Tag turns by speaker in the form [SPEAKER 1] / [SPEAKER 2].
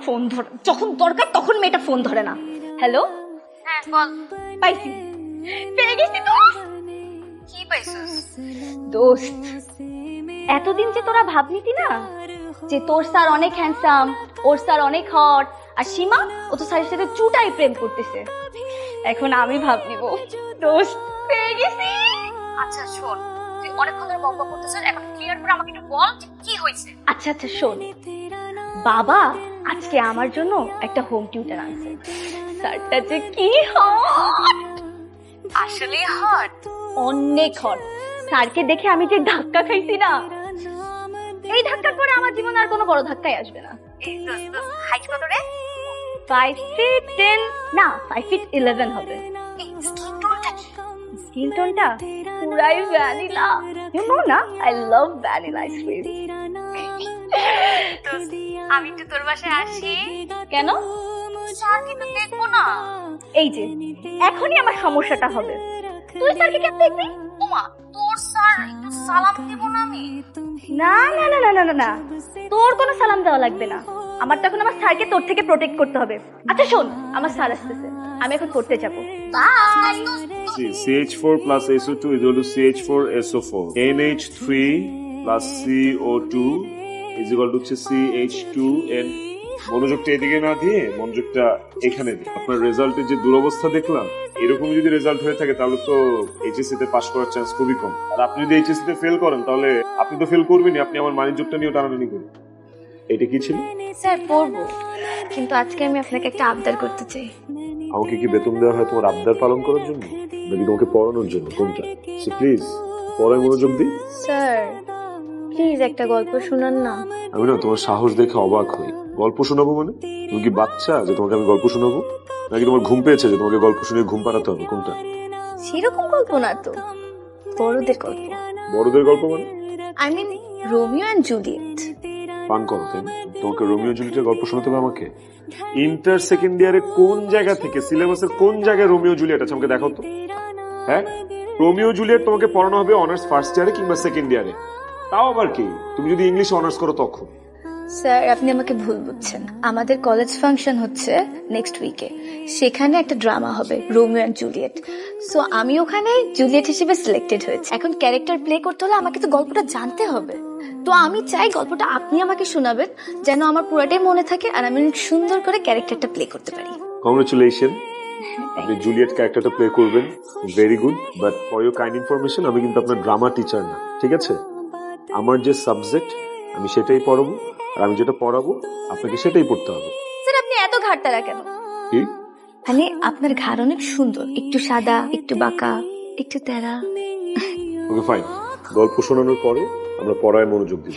[SPEAKER 1] Phone ধর, যখন দরকার তখন মেয়েটা ফোন ধরে না। হ্যালো,
[SPEAKER 2] হ্যাঁ বল।
[SPEAKER 1] পাইছি, পেয়ে গেছি দোস্ত।
[SPEAKER 2] কি পাইছিস?
[SPEAKER 1] দোস্ত, এতদিন যে তোরা ভাব নিতি না যে তোর স্যার অনেক হ্যান্ডসাম, ওর স্যার অনেক হট, আর সীমা ও তো স্যারের সাথে চুটাই প্রেম করতেছে, এখন আমি ভাব নিব। দোস্ত, পেয়ে গেছি।
[SPEAKER 2] আচ্ছা শোন, তুই অনেকক্ষণ ধরে বকবক করতেছিস, এখন ক্লিয়ার করে আমাকে একটু বল যে কি হয়েছে।
[SPEAKER 1] আচ্ছা আচ্ছা শোন, বাবা আজকে আমার জন্য একটা হোম টিউটর আনছে। স্যারটা যে কি হট,
[SPEAKER 2] আসলে হট,
[SPEAKER 1] অনেক হট। স্যারকে দেখে আমি যে ধাক্কা খাইছি না, এই ধাক্কার পরে আমার জীবনে আর কোনো বড় ধাক্কাই আসবে না।
[SPEAKER 2] হাইট কত রে?
[SPEAKER 1] 5 feet 10 না, 5 feet 11 হবে।
[SPEAKER 2] স্কিন টোনটা কি?
[SPEAKER 1] স্কিন টোনটা পুরাই ভ্যানিলা। ইউ নো না, আই লাভ ভ্যানিলা আইসক্রিম।
[SPEAKER 2] আমি একটু তোর বাসায় আসি।
[SPEAKER 1] কেন?
[SPEAKER 2] স্যার কিন্তু দেখবো না।
[SPEAKER 1] এই যে এখনই আমার সমস্যাটা হবে। তুই স্যারকে কেন দেখবি?
[SPEAKER 2] ওমা, তোর স্যার একটু সালাম দেব না আমি?
[SPEAKER 1] না না না না না না না, তোর কোনো সালাম দেওয়া লাগবে না। আমার তখন আমার স্যারকে তোর থেকে প্রোটেক্ট করতে হবে। আচ্ছা শোন, আমার স্যার আসতেছে, আমি এখন পড়তে যাবো।
[SPEAKER 2] By.
[SPEAKER 3] CH4 plus SO2 is equal to CH4 SO4. NH3 plus CO2 is equal to CH2N. মনোযোগটা এদিকে না দিয়ে মনোযোগটা এখানে দিই। আপনার রেজাল্টের যে দুরবস্থা দেখলাম, এরকম যদি রেজাল্ট হয়ে থাকে তাহলে তো এইচএসসি তে পাশ করার চান্স খুবই কম। আর আপনি যদি এইচএসসি তে ফেল করেন তাহলে আপনি তো ফেল করবেনই, আপনি আমার মানিজ্যটা নিয়েও টানাটানি করবেন। এটা কি ছিল?
[SPEAKER 1] স্যার পড়বো, কিন্তু আজকে আমি আপনাকে একটা আবদার করতে চাই।
[SPEAKER 3] আমাকে কি বেতন দেওয়া হয় তোমার আবদার পালন করার জন্য নাকি তোমাকে পড়ানোর জন্য? কোনটা? সো প্লিজ পড়ায় মনোযোগ দিই।
[SPEAKER 1] স্যার প্লিজ একটা গল্প শোনান না।
[SPEAKER 3] আমি না তোমার সাহস দেখে অবাক হই। গল্প শোনাবো মানে? তুমি কি বাচ্চা যে তোমাকে আমি গল্প শোনাবো? নাকি তোমার ঘুম পেয়েছে যে তোমাকে গল্প শুনিয়ে ঘুম পাড়াতে হবে? কোনটা?
[SPEAKER 1] সেরকম গল্প না তো, বড়দের গল্প।
[SPEAKER 3] বড়দের গল্প মানে?
[SPEAKER 1] I mean Romeo and Juliet.
[SPEAKER 3] পান করো তাই না? তোমাকে রোমিও জুলিয়েটের গল্প শোনাতে হবে আমাকে? ইন্টার সেকেন্ড ইয়ারে কোন জায়গা থেকে, সিলেবাসের কোন জায়গায় রোমিও জুলিয়েট আছে আমাকে দেখাও তো। হ্যাঁ, রোমিও জুলিয়েট তোমাকে পড়ানো হবে অনার্স ফার্স্ট ইয়ারে কিংবা সেকেন্ড ইয়ারে। তাও আবার কি তুমি যদি ইংলিশ অনার্স করো তখন।
[SPEAKER 1] স্যার আপনি আমাকে ভুল বুঝছেন, আমাদের কলেজ ফাংশন হচ্ছে নেক্সট উইকে, সেখানে একটা ড্রামা হবে রোমিও এন্ড জুলিয়েট। সো আমি ওখানে জুলিয়েট হিসেবে সিলেক্টেড হয়েছি। এখন ক্যারেক্টার প্লে করতে হলে আমাকে তো গল্পটা জানতে হবে। তো আমি চাই গল্পটা আপনি আমাকে শোনাবেন, যেন আমার পুরোটাই মনে থাকে আর আমি সুন্দর করে ক্যারেক্টারটা প্লে করতে পারি।
[SPEAKER 3] কংগ্রেচুলেশন, আপনি জুলিয়েট ক্যারেক্টারটা প্লে করবেন, very good. But for your kind information, আমি কিন্তু আপনার ড্রামা টিচার না, ঠিক আছে? আমার যে সাবজেক্ট আমি সেটাই পড়াবো, আর আমি যেটা পড়াবো আপনাকে সেটাই পড়তে হবে।
[SPEAKER 1] স্যার আপনি এত ঘাটতারা কেন?
[SPEAKER 3] কি
[SPEAKER 1] মানে আপনার ঘাড় অনেক সুন্দর, একটু সাদা, একটু বাঁকা, একটু তেরা।
[SPEAKER 3] ওকে ফাইন, গল্প শোনানোর পরে আমরা পড়ায় মনোযোগ দিব।